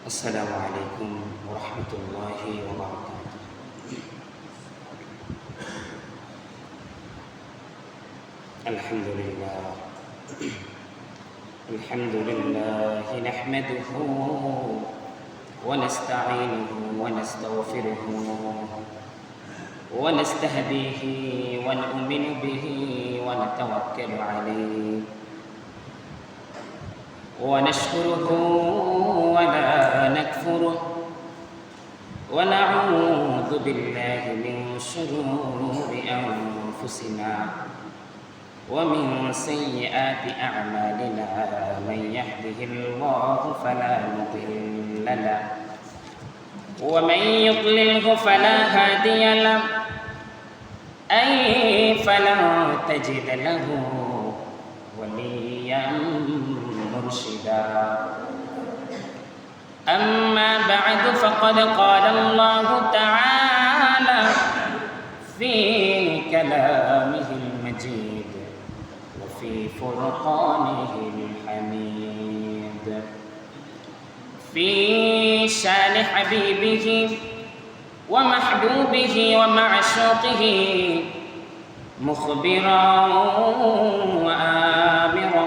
السلام عليكم ورحمة الله وبركاته. الحمد لله نحمده ونستعينه ونستغفره ونستهديه ونؤمن به ونتوكل عليه ونشكره ولا نكفره ونعوذ بالله من شرور أنفسنا ومن سيئات أعمالنا من يهده الله فلا مضل له ومن يضلله فلا هادي له أي فلا تجد له وليا مرشدا. أما بعد فقد قال الله تعالى في كلامه المجيد وفي فرقانه الحميد في شان حبيبه ومحبوبه ومعشوقه مخبرا وآمرا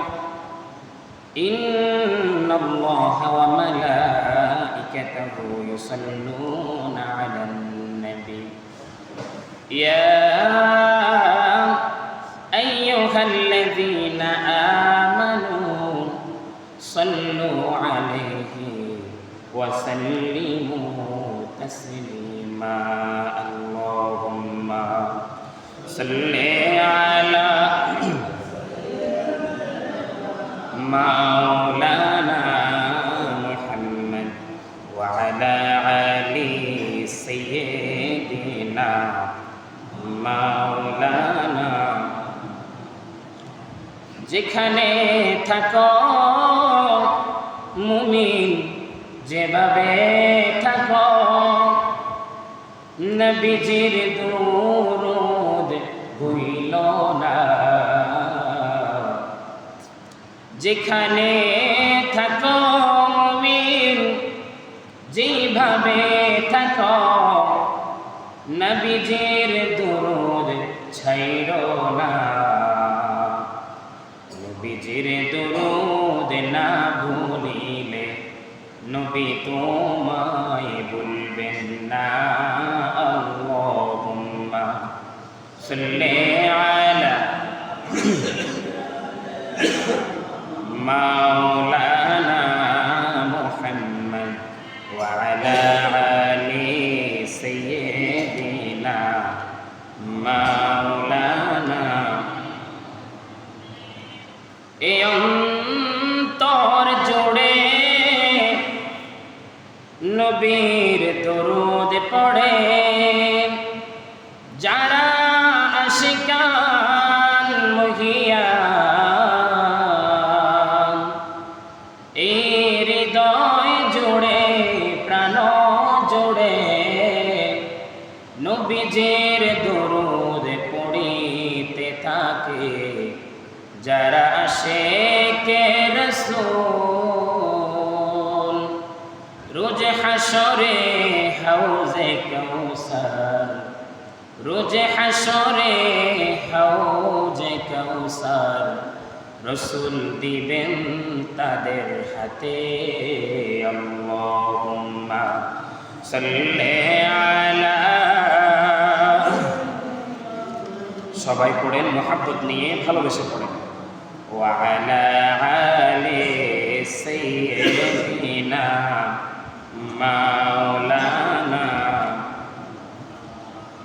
إن الله وملائكته يصلون على النبي يا أيها الذين آمنوا صلوا عليه وسلموا تسليما. اللهم صل على مولانا محمد وعلى آل سيدنا مولانا. যেখানে থাকো মুমিন যেভাবে থাকো নবীজির দুরূদ ভুইল না। যেখানে থাকো মুমিন যেভাবে থাকো নবীজির দুরূদ ছাইরো না। নবীজির দুরূদ না ভুলিলে নবী তোমায় ভুলবেন না। আল্লাহুম্মা সাল্লি আলা مولانا محمد وعلى آل سيدنا مولانا. এই অন্তর জুড়ে নবীর দরুদ পড়ে যারা আশিকান মহিয়া নবীজির দরুদ পড়িতে থাকে যারা আশিকে রাসূল। রোজ হাশরে হাউজে কাউসার রোজ হাশরে হাউজে কাউসার রাসূল দিবেন তাদের হাতে। আল্লাহুম্মা সাল্লি আলা। সবাই পড়েন মোহাব্বত নিয়ে ভালোবেসে পড়েন। ওয়া আলা আলি সাইয়্যিদিনা মাওলানা।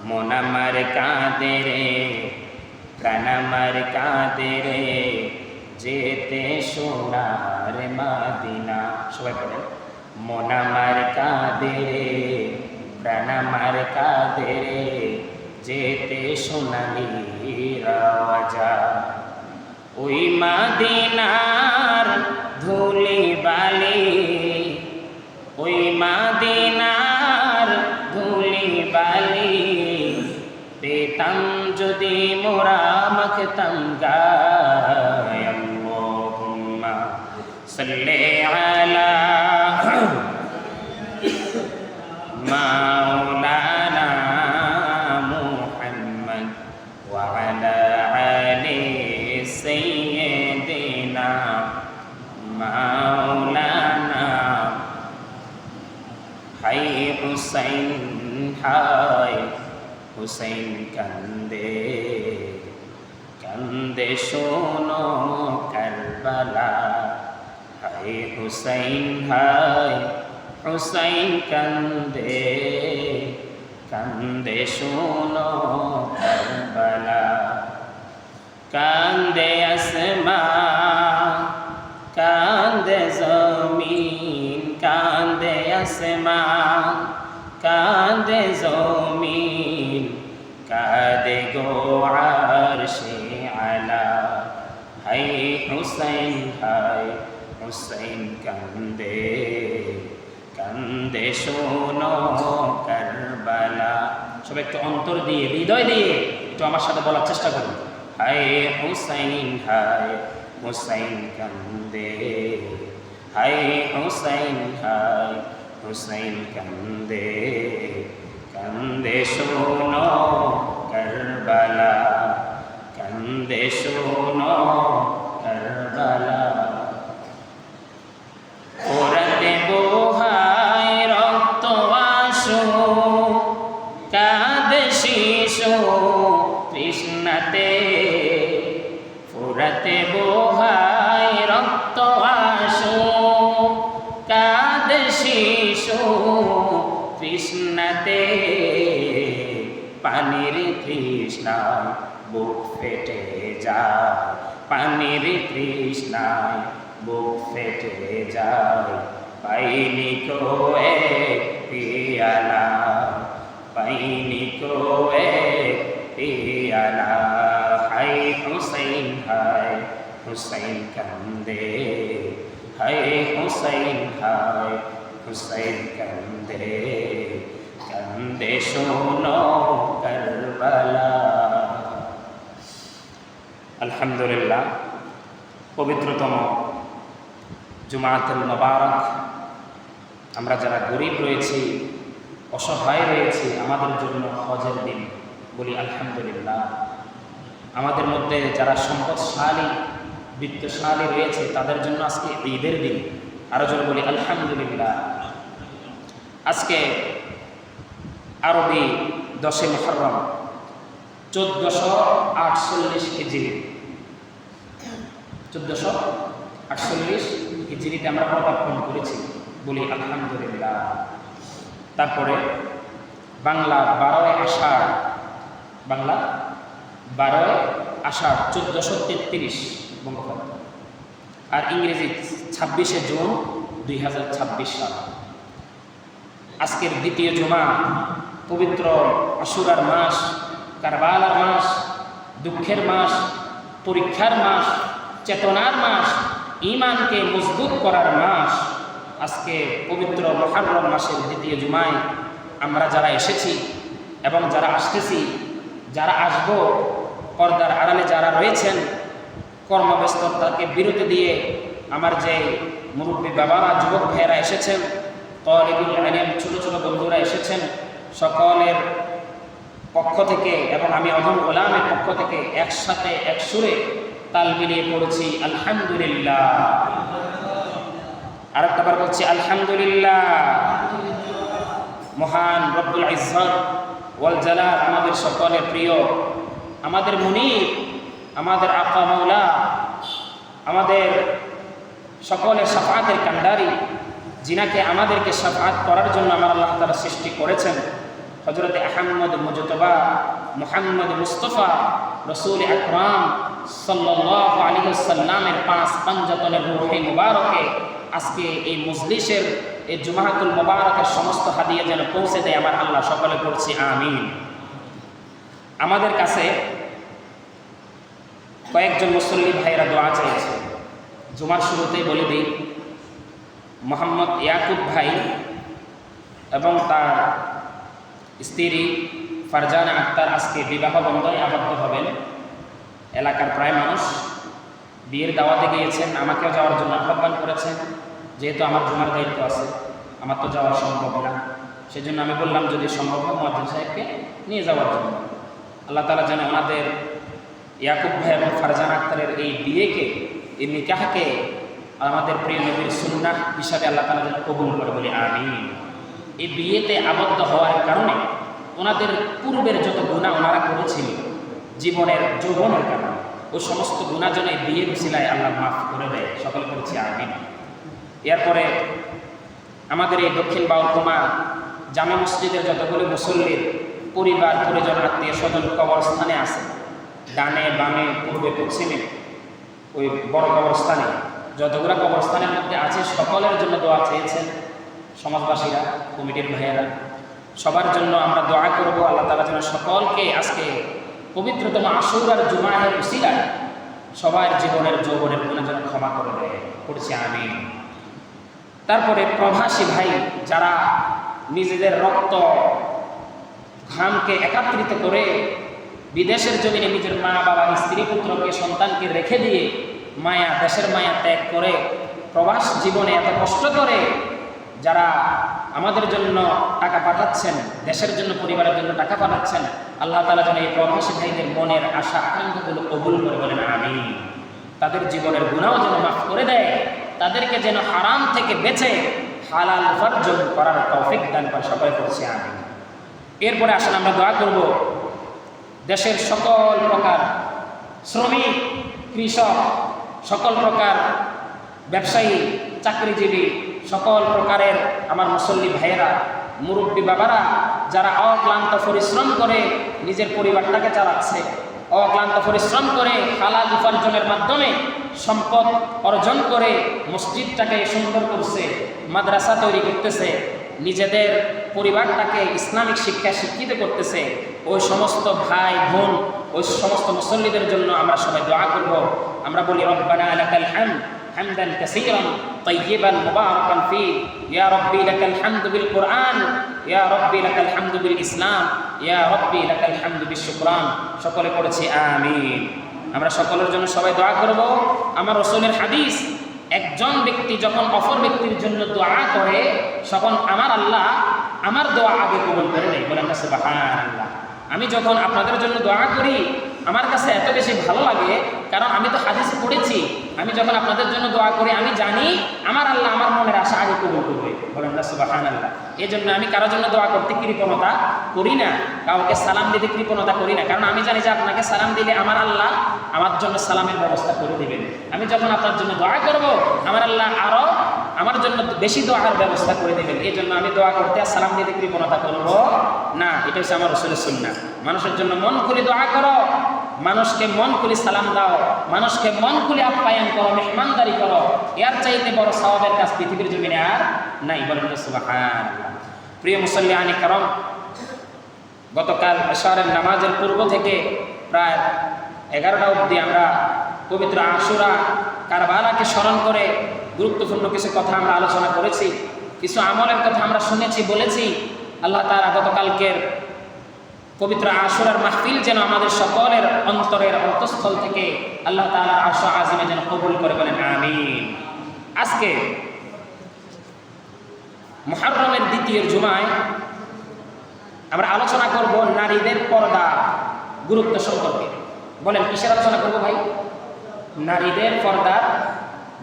মন আমার কাঁদে রে প্রাণ আমার কাঁদে রে যেতে সোনার মাদিনা। সবাই পড়েন। মন আমার কাঁদে রে প্রাণ আমার কাঁদে রে যেতে সোনালি রাজা। ওই মাদিনার ধুলি বালি ওই মাদিনার ধুলি বালি পেতাম যদি মোরা মাখতাম গায়। আল্লাহুম্মা সাল্লি না মাওলানা, হাই হুসাইন হায় হুসাইন কান্দে কান্দে শোনো কারবালা, হায় হুসাইন হায় হুসাইন কান্দে কান্দে শোনো কারবালা। কান্দে আসমান কান্দে জমিন, কান্দে আসমান কান্দে জমিন, কাঁদে গো আরশে আলা, হায় হুসাইন হায় হুসাইন কান্দে কান্দে শোনো কারবালা। সব একটু অন্তর দিয়ে হৃদয় দিয়ে একটু আমার সাথে বলার চেষ্টা করুন। হায় হুসাইন হায় হুসাইন কান্দে, হায় হুসাইন হায় হুসাইন কান্দে কান্দে শোনো কারবালা, কান্দে শোনো কারবালা। পোড়াতে বোহায় রক্ত আশু, কাঁদে শিশু তৃষ্ণাতে, পোড়াতে বোহায় রক্ত আশু, কাঁদে শিশু তৃষ্ণাতে, পানির তৃষ্ণায় বুক ফেটে যায়, পানির তৃষ্ণায় বুক ফেটে যায়, পাইনি কো এক পিয়ালা, পাইনি কো এক পিয়ালা, হায় হুসাইন হায় হুসাইন কান্দে, হায় হুসাইন হায় হুসাইন কান্দে কান্দে শোনো কারবালা। আলহামদুলিল্লাহ, পবিত্রতম জুমাতুল মুবারক, আমরা যারা গরিব রয়েছি, অসহায় রয়েছি, আমাদের জন্য হজের দিন, বলি আলহামদুলিল্লাহ। আমাদের মধ্যে যারা সম্পদশালী বিত্তশালী রয়েছে তাদের জন্য আজকে ঈদের দিন, আরো জোরে বলি আলহামদুলিল্লাহ। আজকে আরবি 10 মুহররম 1448 হিজরি, 1448 হিজরিতে আমরা পদার্পণ করেছি, বলি আলহামদুলিল্লাহ। তারপরে বাংলা 12 আষাঢ়, বাংলা 12 আষাঢ় 1433 বঙ্গাব্দ, আর ইংরেজি 26শে জুন 2026 সাল। আজকের দ্বিতীয় জুমা, পবিত্র আশুরার মাস, কারবালার মাস, দুঃখের মাস, পরীক্ষার মাস, চেতনার মাস, ঈমানকে মজবুত করার মাস। আজকে পবিত্র মুহররম মাসের দ্বিতীয় জুমায় আমরা যারা এসেছি এবং যারা আসতেছি, যারা আসব, পর্দার আড়ালে যারা রয়েছেন, কর্মব্যস্ততাকে বিরতি দিয়ে আমার যে মুরব্বী বাবারা, যুবক ভাইয়েরা এসেছেন, তালিবুল ইলম ছোট ছোট বন্ধুরা এসেছেন, সকলের পক্ষ থেকে এবং আমি অধম গোলামের পক্ষ থেকে একসাথে এক সুরে তাল মিলিয়ে পড়েছি আলহামদুলিল্লাহ। আরেকটাবার বলছি আলহামদুলিল্লাহ। মহান রব্বুল ইজ্জত ওয়াল জালাল, আমাদের সকলের প্রিয়, আমাদের মুনিব, আমাদের আকা মাওলা, আমাদের সকলের শাফাআতের কান্ডারি, যিনাকে আমাদেরকে শাফাআত করার জন্য আমার আল্লাহ তাআলা সৃষ্টি করেছেন, হযরত আহমদ মুজতবা মুহাম্মদ মুস্তাফা রাসূল আকরাম সাল্লাল্লাহু আলাইহি ওয়াসাল্লামের 5 পাঞ্জাতনের রূহে মুবারকে আজকে এই মজলিসের, এই জুমাতুল মুবারকের সমস্ত হাদিয়া যেন পৌঁছে দেয় আমার আল্লাহ। সকলে পড়ছি আমিন। আমাদের কাছে কয়েকজন মুসল্লি ভাইরা দোয়া চেয়েছে, জুমার শুরুতেই বলে দিই, মোহাম্মদ ইয়াকুব ভাই এবং তার স্ত্রী ফারজানা আক্তার আজকে বিবাহ বন্ধনে আবদ্ধ হবেন। এলাকার প্রায় মানুষ বিয়ের দাওয়াতে গিয়েছেন, আমাকেও যাওয়ার জন্য আহ্বান করেছেন। যেহেতু আমার জুমার দায়িত্ব আছে, আমার তো যাওয়া সম্ভব না, সেজন্য আমি বললাম যদি সম্ভব হয় মুয়াজ্জিন সাহেবকে নিয়ে যাওয়ার জন্য। আল্লাহ তাআলা যেন আমাদের ইয়াকুব ভাই এবং ফারজানা আক্তারের এই বিয়েকে এই নিকাহকে আমাদের প্রিয় নবীর সুন্নাহ হিসাবে আল্লাহ তাআলা যেন কবুল করে, বলি আমিন। এই বিয়েতে আবদ্ধ হওয়ার কারণে ওনাদের পূর্বের যত গুনাহ ওনারা করেছিল জীবনের যৌবনের কারণে, ওই সমস্ত গুনাহ যেন এই বিয়ের উসিলায় আল্লাহ মাফ করে দেয়, সকল করেছি আমিন। এরপরে আমাদের এই দক্ষিণ বাউলকুমা জামে মসজিদের যতগুলো মুসল্লির পরিবার পরিজন আত্মীয় স্বজন কবরস্থানে আছে, ডানে বামে পূর্বে পশ্চিমে ওই বড় কবরস্থানে যতগুলো কবরস্থানের মধ্যে আছে সকলের জন্য দোয়া চেয়েছেন সমাজবাসীরা, কমিটির ভাইয়েরা, সবার জন্য আমরা দোয়া করব আল্লাহ তাআলা যেন সকলকে আজকে পবিত্রতম আশুরার জুমাহের উসিলায় সবার জীবনের যৌবনের গুনাহ যেন ক্ষমা করে দেয়, পড়ছি আমিন। তারপরে প্রবাসী ভাই যারা নিজেদের রক্ত ঘামকে একত্রিত করে বিদেশের জমিনে নিজের মা বাবা স্ত্রী পুত্রকে সন্তানকে রেখে দিয়ে মায়া দেশের মায়া ত্যাগ করে প্রবাস জীবনে এত কষ্ট করে যারা আমাদের জন্য টাকা পাঠাচ্ছেন, দেশের জন্য পরিবারের জন্য টাকা পাঠাচ্ছেন, আল্লাহ তাআলা যেন এই প্রবাসী ভাইদের মনের আশা আকাঙ্ক্ষাগুলো কবুল করে, বলেন আমিন। তাদের জীবনের গুনাহ যেন মাফ করে দেয়, তাদেরকে যেন হারাম থেকে বেঁচে হালাল উপার্জন করার তৌফিক দান করে, সকলে করছি আমিন। এরপরে আসেন আমরা দোয়া করব দেশের সকল প্রকার শ্রমিক, কৃষক, সকল প্রকার ব্যবসায়ী, চাকরিজীবী, সকল প্রকারের আমার মুসল্লি ভাইয়েরা, মুরব্বী বাবারা যারা অক্লান্ত পরিশ্রম করে নিজের পরিবারটাকে চালাচ্ছে, অক্লান্ত পরিশ্রম করে হালাল উপার্জনের মাধ্যমে সম্পদ অর্জন করে মসজিদটাকে সুন্দর করছে, মাদ্রাসা তৈরি করতেছে, নিজেদের পরিবারটাকে ইসলামিক শিক্ষা শিক্ষিত করতেছে, ওই সমস্ত ভাই বোন, ওই সমস্ত মুসল্লিদের জন্য আমরা সবাই দোয়া করব। আমরা বলি রব্বানা লাকাল হামদ হামদান কাসীরান তাইয়িবান মুবারাকান ফি, ইয়া রাব্বি লাকাল হামদু বিল কুরআন, ইয়া রাব্বি লাকাল হামদু বিল ইসলাম, ইয়া রাব্বি লাকাল হামদু বিশ শুকরান, সকলে পড়েছি আমিন। আমরা সকলের জন্য সবাই দোয়া করব। আমার রাসূলের হাদিস, একজন ব্যক্তি যখন অপর ব্যক্তির জন্য দোয়া করে তখন আমার আল্লাহ আমার দোয়া আগে কবুল করে নেয়, বলেন না সুবহানাল্লাহ। আমি যখন আপনাদের জন্য দোয়া করি আমার কাছে এত বেশি ভালো লাগে, কারণ আমি তো হাদিস পড়েছি, আমি যখন আপনাদের জন্য দোয়া করি আমি জানি আমার আল্লাহ আমার মনের আশা আগে কবুল করবে, বলেন না সুবহানাল্লাহ। এই জন্য আমি কারোর জন্য দোয়া করতে কৃপণতা করি না, কাউকে সালাম দিতে কৃপণতা করি না, কারণ আমি জানি যে আপনাকে সালাম দিলে আমার আল্লাহ আমার জন্য সালামের ব্যবস্থা করে দেবেন। আমি যখন আপনার জন্য দোয়া করব আমার আল্লাহ আরও আমার জন্য বেশি দোয়ার ব্যবস্থা করে দেবেন। এই জন্য আমি দোয়া করতে আর সালাম দিতে কৃপণতা করব না, এটা হচ্ছে আমার রাসূলের সুন্নাহ। মানুষের জন্য মন খুলে দোয়া করো, মানুষকে মন খুলে সালাম দাও, মানুষকে মন খুলে আপ্যায়ন করো, মেহমানদারি করো, এর চাইতে বড় সওয়াবের কাজ পৃথিবীর জমিনে আর নাই, বলেন সুবহানাল্লাহ। প্রিয় মুসল্লিয়ানি কারাম, গতকাল ইশারের নামাজের পূর্ব থেকে প্রায় 11টা অবধি আমরা পবিত্র আশুরা কারবালাকে স্মরণ করে গুরুত্বপূর্ণ কিছু কথা আমরা আলোচনা করেছি, কিছু আমলের কথা আমরা শুনেছি, বলেছি। আল্লাহ তাআলা গতকালকের পবিত্র আশুরার মাহফিল যেন আমাদের সকলের অন্তরের অন্তঃস্থল থেকে আল্লাহ তাআলার আরশ আজিমে যেন কবুল করে, বলেন আমিন। আজকে মুহররমের দ্বিতীয় জুমায় আমরা আলোচনা করব নারীদের পর্দা গুরুত্ব সম্পর্কে। বলেন কিসের আলোচনা করব ভাই? নারীদের পর্দার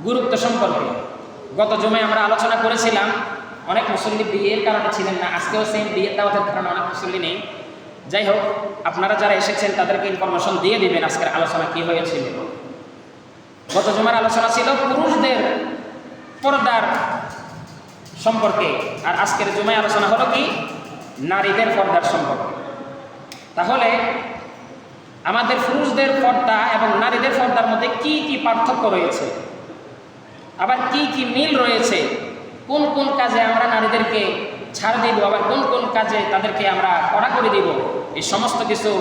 গুরুত্ব সম্পর্কে। গত জুমায় আমরা আলোচনা করেছিলাম, অনেক মুসল্লি বিয়ের কারণে ছিলেন না, আজকেও সেম বিয়ের দাওয়াতের কারণে অনেক মুসল্লি নেই। যাই হোক, আপনারা যারা এসেছেন তাদেরকে ইনফরমেশন দিয়ে দিবেন আজকের আলোচনা কি হয়েছিল। গত জুমার আলোচনা ছিল পুরুষদের পর্দার সম্পর্কে, আর আজকের জুমায় আলোচনা হলো কি নারীদের পর্দার সম্পর্কে। তাহলে আমাদের পুরুষদের পর্দা এবং নারীদের পর্দার মধ্যে কি কি পার্থক্য রয়েছে, আবার কি কি মিল রয়েছে, কোন কোন কাজে আমরা নারীদেরকে ছাড় দিব, আবার কোন কোন কাজে তাদেরকে আমরা কড়া করে দিব, এই সমস্ত কিছু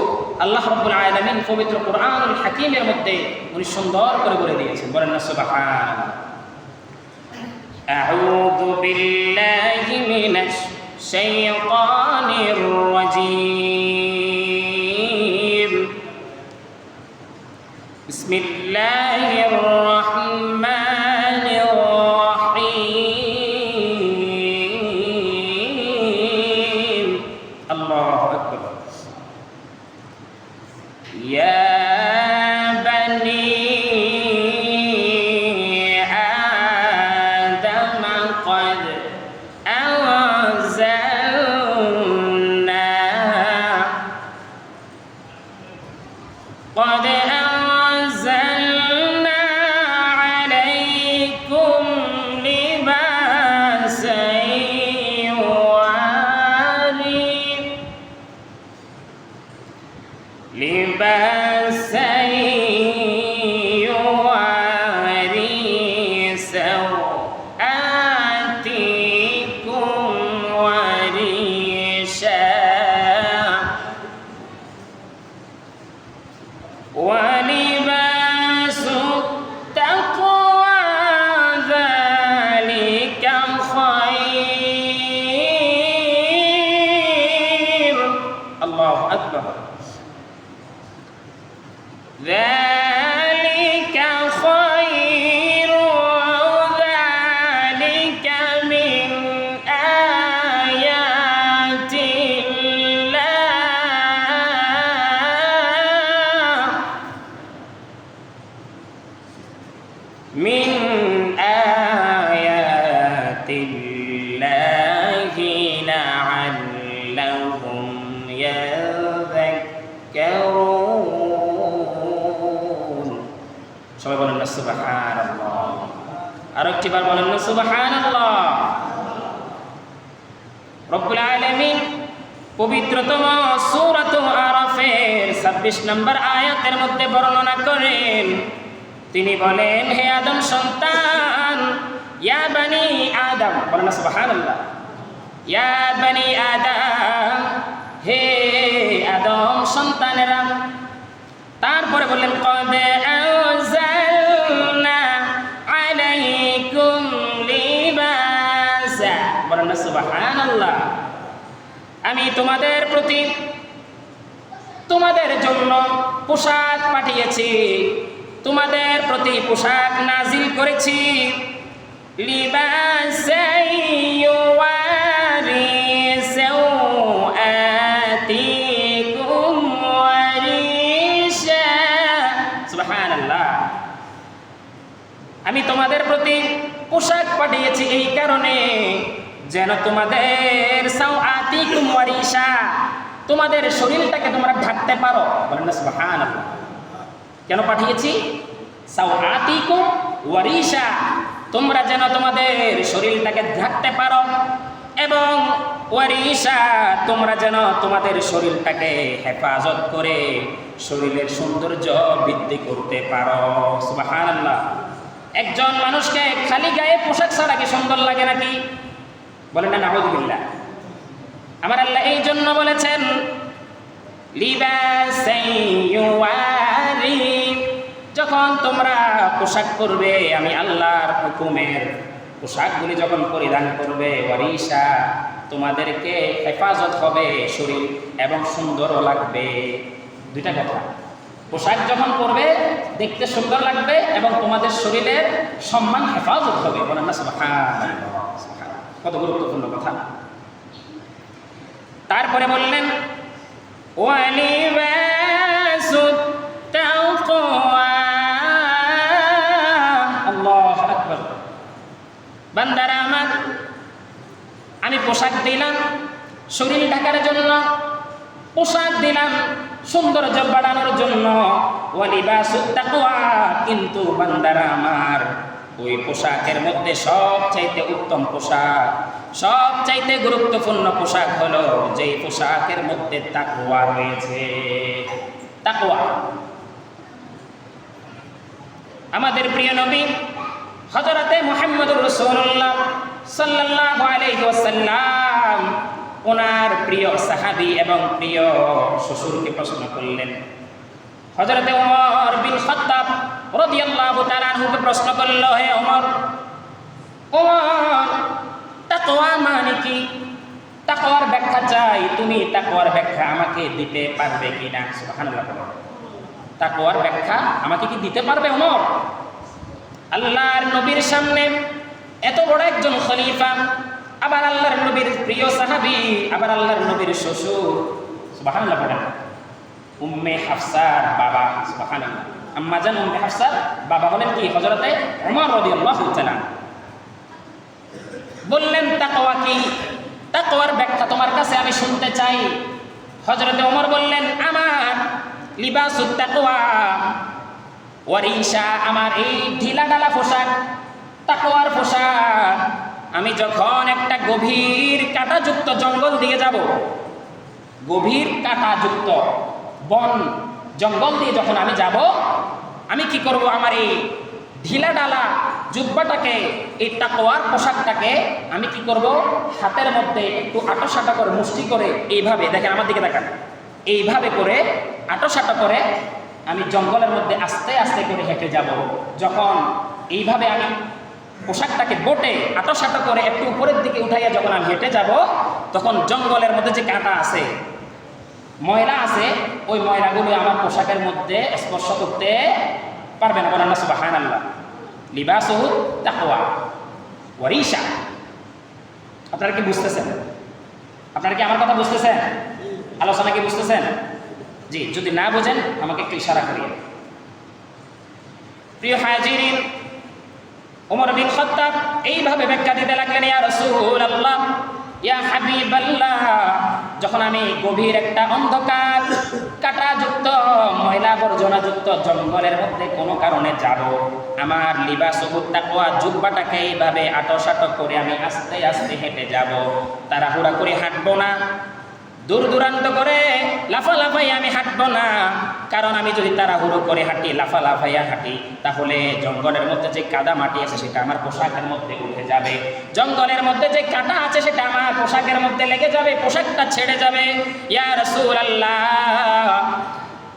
আল্লাহ রাব্বুল আলামিন পবিত্র কোরআনুল হাকীমের মধ্যে উনি সুন্দর করে বলে দিয়েছেন, বলেন না সুবহানাল্লাহ। আউযু বিল্লাহি মিনাশ শাইতানির রাজীম। বিসমিল্লাহির রাহমানির রাহিম। আল্লাহু আকবার। ইয়া বানি মিন আয়াতিল্লাহি লাআল্লাহুম ইয়াযাক্কারুন। সবাই বলেন না সুবহানাল্লাহ। আর একটিবার বলেন না সুবহানাল্লাহ। রব্বুল আলামিন পবিত্রতম সূরাত আরাফের 26 নম্বর আয়াতের মধ্যে বর্ণনা করেন, তিনি বলেন, হে আদম সন্তান, ইয়া বানি আদম, বলেন না সুবহানাল্লাহ, ইয়া বানি আদম, হে আদম সন্তানেরা। তারপরে বললেন, কদ আনজালনা আলাইকুম লিবাসা, বলেন না সুবহানাল্লাহ। আমি তোমাদের প্রতি, তোমাদের জন্য পোশাক পাঠিয়েছি, তোমাদের প্রতি পোশাক নাজিল করেছি। লিবাসাই ইউওয়ারি সাওআতিকুম ওয়া রিশা, সুবহানাল্লাহ। আমি তোমাদের প্রতি পোশাক পাঠিয়েছি এই কারণে যেন তোমাদের সাওআতিকুম ওয়া রিশা, তোমাদের শরীরটাকে তোমরা ঢাকতে পারো, বলেন না সুবহানাল্লাহ। কেন পাঠিয়েছি? সাওআতিকুম ওয়া রিশা, তোমরা যেন তোমাদের শরীরটাকে ঢাকতে পারো, এবং ওয়া রিশা, তোমরা যেন তোমাদের শরীরটাকে হেফাজত করে শরীরের সৌন্দর্য বৃদ্ধি করতে পারো, সুবহানাল্লাহ। একজন মানুষকে খালি গায়ে পোশাক ছাড়া কি সুন্দর লাগে নাকি? বলেন না নাউযুবিল্লাহ। আমার আল্লাহ এই জন্য বলেছেন লিবাসাই ইউওয়ারি, যখন তোমরা পোশাক পরবে, আমি আল্লাহর হুকুমের পোশাকগুলি যখন পরিধান করবে, ওয়ারিশা, তোমাদেরকে হেফাজত হবে শরীর এবং সুন্দরও লাগবে। দুইটা কথা, পোশাক যখন পরবে দেখতে সুন্দর লাগবে এবং তোমাদের শরীরের সম্মান হেফাজত হবে, বলেন না সুবহানাল্লাহ। কত গুরুত্বপূর্ণ কথা। তারপরে বললেন, ওয়ালিবাসুত তাকওয়া, আল্লাহু আকবার। বান্দারা আমার, আমি পোশাক দিলাম শরীর ঢাকার জন্য, পোশাক দিলাম সৌন্দর্য বাড়ানোর জন্য, ওয়ালিবাসুত তাকওয়া, কিন্তু বান্দারা আমার, ওই পোশাকের মধ্যে সবচাইতে উত্তম পোশাক, সবচাইতে গুরুত্বপূর্ণ পোশাক হলো যেই পোশাকের মধ্যে তাকওয়া রয়েছে। তাকওয়া। আমাদের প্রিয় নবী হযরতে মুহাম্মদুর রাসূলুল্লাহ সাল্লাল্লাহু আলাইহি ওয়াসাল্লাম ওনার প্রিয় সাহাবী এবং প্রিয় শ্বশুরকে প্রশ্ন করলেন। হযরতে ওমর বিন খাত্তাব রাদিয়াল্লাহু তাআলা আনহুকে প্রশ্ন করল, হে ওমর, তাকওয়া মানে কি? তাকওয়ার ব্যাখ্যা চাই, তুমি তাকওয়ার ব্যাখ্যা আমাকে দিতে পারবে কিনা? সুবহানাল্লাহ। তাকওয়ার ব্যাখ্যা আমাকে কি দিতে পারবে ওমর? আল্লাহর নবীর সামনে এত বড় একজন খলিফা, আবার আল্লাহর নবীর প্রিয় সাহাবী, আবার আল্লাহর নবীর শ্বশুর, সুবহানাল্লাহ। উম্মে হাফসার বাবা, সুবহানাল্লাহ। আম্মা জান উম্মে হাফসার বাবা হলেন কি? হযরতে ওমর রাদিয়াল্লাহু তাআলা। বললেন, তাকওয়া কি? তাকওয়ার ব্যাখ্যা তোমার কাছে আমি শুনতে চাই। হযরতে ওমর বললেন, আমার লিবাসুত তাকওয়া ওয়া রিশা, আমার এই ঢিলা ঢালা পোশাক, তাকওয়ার পোশাক। আমি যখন একটা গভীর কাঁটাযুক্ত জঙ্গল দিয়ে যাব, গভীর কাঁটাযুক্ত বন জঙ্গল দিয়ে যখন আমি যাব, আমি কি করব? আমার এই ঢিলা ডালা জুব্বাটাকে, এই তাকওয়ার পোশাকটাকে আমি কি করব? হাতের মধ্যে একটু আটোসাটো করে, মুষ্টি করে, এইভাবে, দেখেন আমার দিকে দেখেন, এইভাবে করে আটোসাটো করে আমি জঙ্গলের মধ্যে আস্তে আস্তে করে হেঁটে যাব। যখন এইভাবে আমি পোশাকটাকে বোটে আটোসাটো করে একটু উপরের দিকে উঠাইয়া যখন আমি হেঁটে যাব, তখন জঙ্গলের মধ্যে যে কাঁটা আছে, ময়লা আছে, ওই ময়লাগুলো আমার পোশাকের মধ্যে স্পর্শ করতে পারবে না, বলেন না সুবহানাল্লাহ। লিবাসুহু তাকওয়া ওয়া রিশা। আপনারা কি বুঝতেছেন? আপনারা কি আমার কথা বুঝতেছেন? আলোচনা কি বুঝতেছেন? জি, যদি না বোঝেন আমাকে একটু ইশারা করিয়ে। প্রিয় হাজিরিন, ওমর বিন খাত্তাব এইভাবে ব্যাখ্যা দিতে লাগলেন, ইয়া রাসূলুল্লাহ, ইয়া হাবিবাল্লাহ, যখন আমি গভীর একটা অন্ধকার কাঁটাযুক্ত ময়লা আবর্জনাযুক্ত জঙ্গলের মধ্যে কোনো কারণে যাব, আমার লিবাসুহুত তাকওয়া জুব্বাটাকে এইভাবে আঁটো-সাঁটো করে আমি আস্তে আস্তে হেঁটে যাব, তাড়াহুড়া করে হাঁটবো না, দূর দূরান্ত করে লাফালাফাই আমি হাঁটবো না। কারণ আমি যদি তাড়াহুড়ো করে হাঁটি, লাফালাফাইয়া হাঁটি, তাহলে জঙ্গলের মধ্যে যে কাদা মাটি আছে সেটা আমার পোশাকের মধ্যে উঠে যাবে, জঙ্গলের মধ্যে যে কাঁটা আছে সেটা আমার পোশাকের মধ্যে লেগে যাবে, পোশাকটা ছেড়ে যাবে। ইয়া রাসূলুল্লাহ,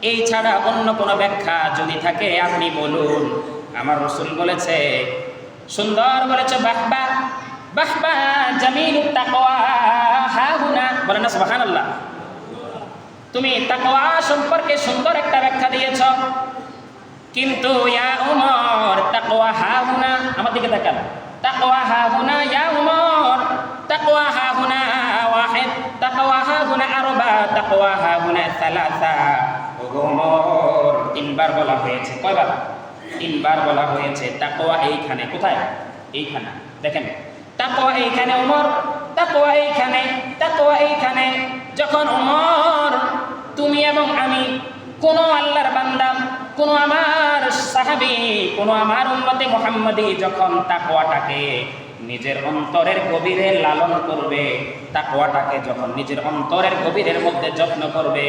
এই ছাড়া অন্য কোনো ব্যাখ্যা যদি থাকে আপনি বলুন। আমার রাসূল বলেছে, সুন্দর বলেছে, বাহবা বাহবা জামিলুত তাকওয়া হাহুনা, বলেন না সুবহানাল্লাহ। তুমি তাকওয়া সম্পর্কে সুন্দর একটা ব্যাখ্যা দিয়েছ, কিন্তু ইয়া উমর তাকওয়া হাহুনা, আমার দিকে তাকান, তাকওয়া হাহুনা ইয়া উমর, তাকওয়া হাহুনা ওয়াহিদ, তাকওয়া হাহুনা আরবা, তাকওয়া হাহুনা সালাসা। ও উমর, তিনবার বলা হয়েছে। কয়বার? তিনবার বলা হয়েছে। তাকওয়া এইখানে, কোথায়? এইখানে দেখেন, তাকওয়া এইখানে ওমর, তাকওয়া এইখানে, তাকওয়া এইখানে। যখন ওমর, তুমি এবং আমি, কোন আল্লাহর বান্দা, কোন আমার সাহাবী, কোন আমার উম্মতে মুহাম্মাদি যখন তাকওয়াটাকে নিজের অন্তরের গভীরে লালন করবে, তাকওয়াটাকে যখন নিজের অন্তরের গভীরের মধ্যে যত্ন করবে,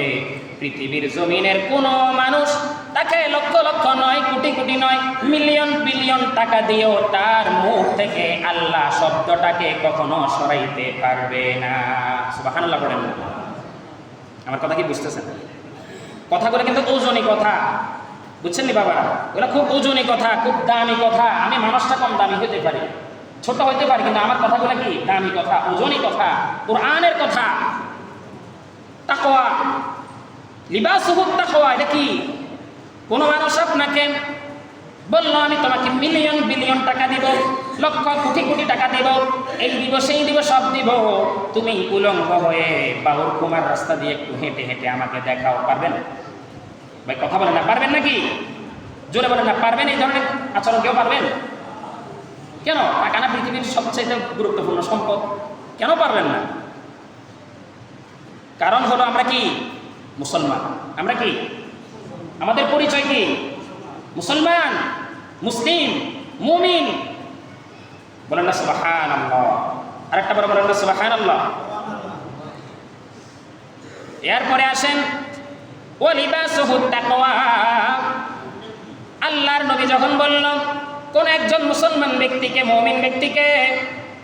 পৃথিবীর জমিনের কোন মানুষ তাকে লক্ষ লক্ষ নয়, কোটি কোটি নয়, মিলিয়ন বিলিয়ন টাকা দিয়েও তার মুখ থেকে আল্লাহ শব্দটাকে কখনো সরাইতে পারবে না। সুবহানাল্লাহ বলেন না? আমার কথা কি বুঝতেছেন? কথাগুলো কিন্তু ওজনী কথা, বুঝছেন নি বাবারা? ওগুলো খুব ওজনী কথা, খুব দামি কথা। আমি মানুষটা কম দামি হতে পারি, ছোট হইতে পারি, কিন্তু আমার কথাগুলো কি দামি কথা, ওজনী কথা, কোরআনের কথা। তাকওয়া, লিবাসুহুত তাকওয়া, এটা কি? কোনো মানুষ আপনাকে বললো, আমি তোমাকে মিলিয়ন বিলিয়ন টাকা দিব, লক্ষ কোটি কোটি টাকা দিব, এই দিব সেই দিব, সব দিব, তুমি উলঙ্গ হয়ে বাউর কুমার রাস্তা দিয়ে একটু হেঁটে হেঁটে আমাকে দেখাও, পারবেন? ভাই কথা বলেন না, পারবেন নাকি? জোরে বলেন না, পারবেন? এই ধরনের আচরণ কেউ পারবেন? কেন? টাকা না পৃথিবীর সবচেয়ে গুরুত্বপূর্ণ সম্পদ, কেন পারবেন না? কারণ হলো আমরা কি? মুসলমান। আমরা কি? আমাদের পরিচয় কি? মুসলমান, মুসলিম, মুমিন। বলেন না সুবহানাল্লাহ? আরেকটা বড় বলেন না সুবহানাল্লাহ? এরপরে আসেন, ওয়া লিবাসুহুত তাকওয়া। আল্লাহর নবী যখন বলল, কোন একজন মুসলমান ব্যক্তিকে, মুমিন ব্যক্তিকে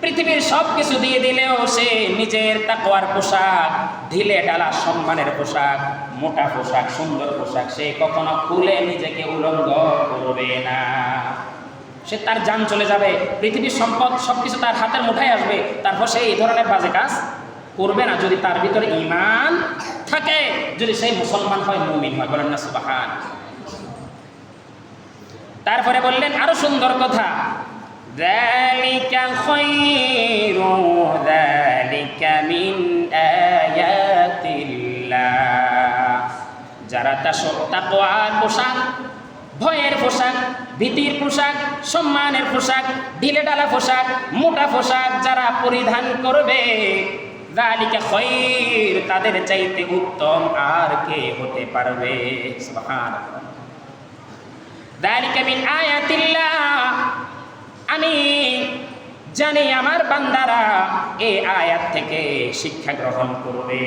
পৃথিবীর সব কিছু দিয়ে দিলেও সে নিজের তাকওয়ার পোশাক, ঢিলে ঢালা সম্মানের পোশাক, মোটা পোশাক, সুন্দর পোশাক, সে কখনো খুলে নিজেকে উলঙ্গ করবে না। সে তার জান চলে যাবে, পৃথিবীর সম্পদ সবকিছু তার হাতের মুঠায় আসবে, তারপর সে এই ধরনের বাজে কাজ করবে না, যদি তার ভিতরে ঈমান থাকে, যদি সেই মুসলমান হয়, মুমিন হয়। বলেন না সুবহান? তারপরে বললেন আরো সুন্দর কথা, যালিকা খায়রু, যালিকা মিন আয়াতিল্লাহ। যারা তাকওয়ার পোশাক, ভয়ের পোশাক, ভীতির পোশাক, সম্মানের পোশাক, ঢিলে ঢালা পোশাক, মোটা পোশাক যারা পরিধান করবে, যালিকা খায়র, তাদের চাইতে উত্তম আর কে হতে পারবে? সুবহানাল্লাহ। যালিকা মিন আয়াতিল্লাহ। আমি জানি আমার বান্দারা এই আয়াত থেকে শিক্ষা গ্রহণ করবে।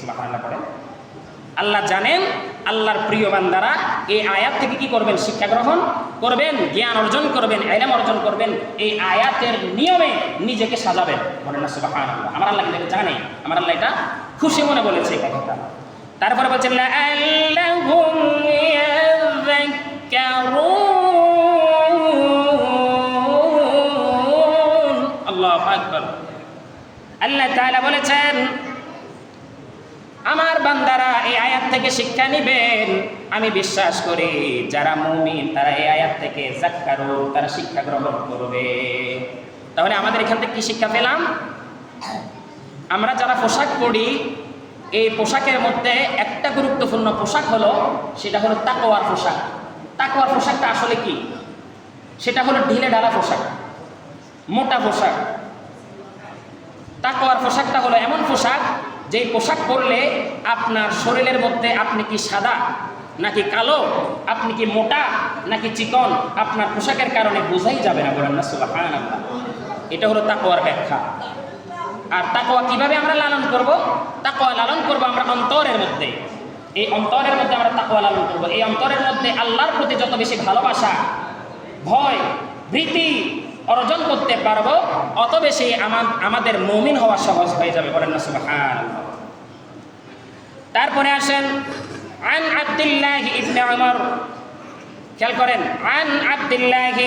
সুবহানাল্লাহ পড়েন। আল্লাহ জানেন আল্লাহর প্রিয় বান্দারা এই আয়াত থেকে কি করবেন? শিক্ষা গ্রহণ করবেন, জ্ঞান অর্জন করবেন, ইলম অর্জন করবেন, এই আয়াতের নিয়মে নিজেকে সাজাবেন। বলেন না সুবহানাল্লাহ? আমার আল্লাহ এটা জানে, আমার আল্লাহ এটা খুশি মনে বলেছে এই কথাটা। তারপরে বলছেন লাআল্লাহুম ইয়াযাক্কারুন। আল্লাহু আকবার। আল্লাহ তাআলা বলেছেন আমার বান্দারা এই আয়াত থেকে শিক্ষা নেবেন। আমি বিশ্বাস করি যারা মুমিন তারা এই আয়াত থেকে যাক্কারুন, তারা শিক্ষা গ্রহণ করবে। তাহলে আমাদের এখান থেকে কি শিক্ষা পেলাম? আমরা যারা পোশাক পরি, এই পোশাকের মধ্যে একটা গুরুত্বপূর্ণ পোশাক হলো, সেটা হলো তাকওয়ার পোশাক। তাকওয়ার পোশাকটা আসলে কি? সেটা হলো ঢিলে ঢালা পোশাক, মোটা পোশাক। তাকওয়ার পোশাকটা হলো এমন পোশাক যেই পোশাক পরলে আপনার শরীরের মধ্যে আপনি কি সাদা নাকি কালো, আপনি কি মোটা নাকি চিকন, আপনার পোশাকের কারণে বোঝাই যাবে না। বলেন না সুবহানাল্লাহ। এটা হলো তাকওয়ার ব্যাখ্যা। আর তাকওয়া কিভাবে আমরা লালন করব? তাকওয়া লালন করব আমরা অন্তরের মধ্যে। এই অন্তরের মধ্যে আমরা তাকওয়া লালন করব। এই অন্তরের মধ্যে আল্লাহর প্রতি যত বেশি ভালোবাসা, ভয়, ভীতি অর্জন করতে পারবো, অত বেশি আমাদের মুমিন হওয়া সহজ হয়ে যাবে। বলেন না সুবহানাল্লাহ। তারপরে আসেন আন আব্দুল্লাহ ইবনে উমর, খেয়াল করেন, আন আব্দুল্লাহ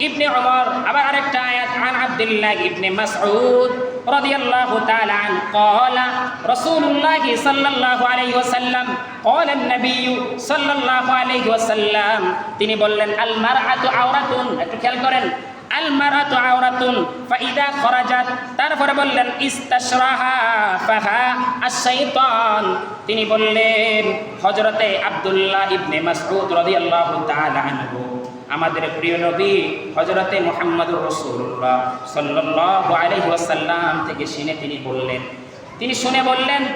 ইবনে উমর। আবার আরেকটা আয়াত, আন আব্দুল্লাহ ইবনে মাসউদ রাদিয়াল্লাহু তাআলা আন ক্বালা রাসূলুল্লাহ সাল্লাল্লাহু আলাইহি ওয়াসাল্লাম ক্বালা নবী সাল্লাল্লাহু আলাইহি ওয়াসাল্লাম, তিনি বললেন আল মারআতু আওরাতুন। একটু খেয়াল করেন, আল মারআতু আওরাতুন ফাইদা খরাজাত, তারপরে বললেন ইস্তাশরাহা ফাহা আশ-শাইতান। তিনি বললেন হযরতে আব্দুল্লাহ ইবনে মাসউদ রাদিয়াল্লাহু তাআলা আনহু, আমাদের প্রিয় নবী হযরতে মুহাম্মদুর রাসূলুল্লাহ সাল্লাল্লাহু আলাইহি ওয়াসাল্লাম থেকে শুনে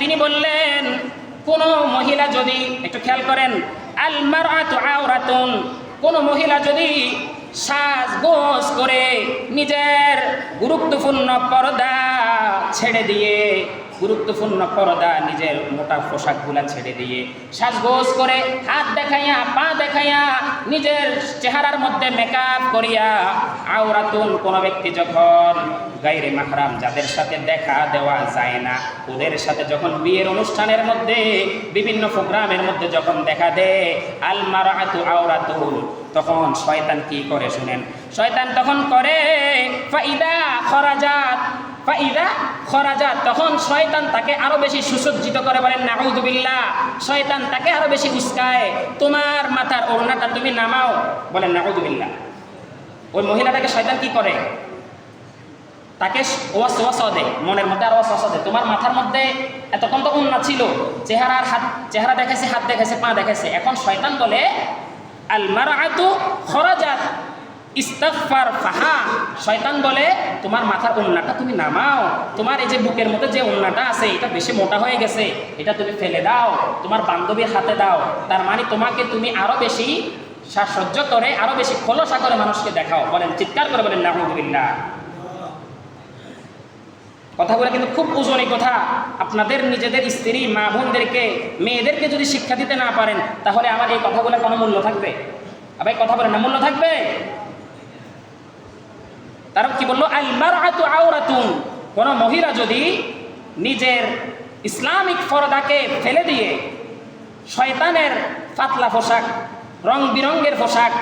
তিনি বললেন কোন মহিলা যদি, একটু খেয়াল করেন, আল মারআতু আওরাতুন, কোন মহিলা যদি সাজগোজ করে নিজের গুরুত্বপূর্ণ পর্দা ছেড়ে দিয়ে, গুরুত্বপূর্ণ পর্দা নিজের মোটা পোশাকগুলা ছেড়ে দিয়ে সাজগোজ করে হাত দেখাইয়া পা দেখাইয়া নিজের চেহারার মধ্যে মেকআপ করিয়া, আওরাতুন, কোন ব্যক্তি যখন গায়রে মাহরাম, যাদের সাথে দেখা দেওয়া যায় না, ওদের সাথে যখন বিয়ের অনুষ্ঠানের মধ্যে বিভিন্ন প্রোগ্রামের মধ্যে যখন দেখা দেয়, আল মারআতু আওরাতুন, তখন শয়তান কি করে শুনেন, শয়তান তখন করে ফাইদা খরাজাত, তখন শয়তান তাকে আরো বেশি সুসজ্জিত করে। বলেন নাউযুবিল্লাহ। শয়তান তাকে আরো বেশি উস্কায়, তোমার মাথার ওড়নাটা তুমি নামাও। বলেন নাউযুবিল্লাহ। ওই মহিলাটাকে শয়তান কি করে, তাকে ওয়াসওয়াসা দেয়, মনের মধ্যে আর ওয়াসওয়াসা দেয়, তোমার মাথার মধ্যে এতক্ষণ তো ওড়না ছিল, চেহারা দেখাইছে, হাত দেখাইছে, পা দেখাইছে, এখন শয়তান বলে আল মারআতু খরাজাত ইস্তাগফার ফাহা, শয়তান বলে তোমার মাথার ওড়নাটা তুমি নামাও, তোমার এই যে বুকের মধ্যে যে ওড়নাটা আছে এটা বেশি মোটা হয়ে গেছে, এটা তুমি ফেলে দাও, তোমার বান্ধবীর হাতে দাও। তার মানে তোমাকে তুমি আরো বেশি সাজসজ্জ করে, আরো বেশি খোলসা করে মানুষকে দেখাও। বলেন, চিৎকার করে বলেন নাউযুবিল্লাহ। কথাগুলো কিন্তু খুব ওজনী কথা। আপনাদের নিজেদের স্ত্রী, মা বোনদেরকে, মেয়েদেরকে যদি শিক্ষা দিতে না পারেন, তাহলে আমার এই কথাগুলো কোনো মূল্য থাকবে? আবার কথা বলেন না, মূল্য থাকবে? তারা কি বললো, আল মারআতু আওরাতুন, কোন মহিলা যদি নিজের ইসলামিক পর্দাকে ফেলে দিয়ে শয়তানের পাতলা পোশাক, রং বিরঙ্গের পোশাক,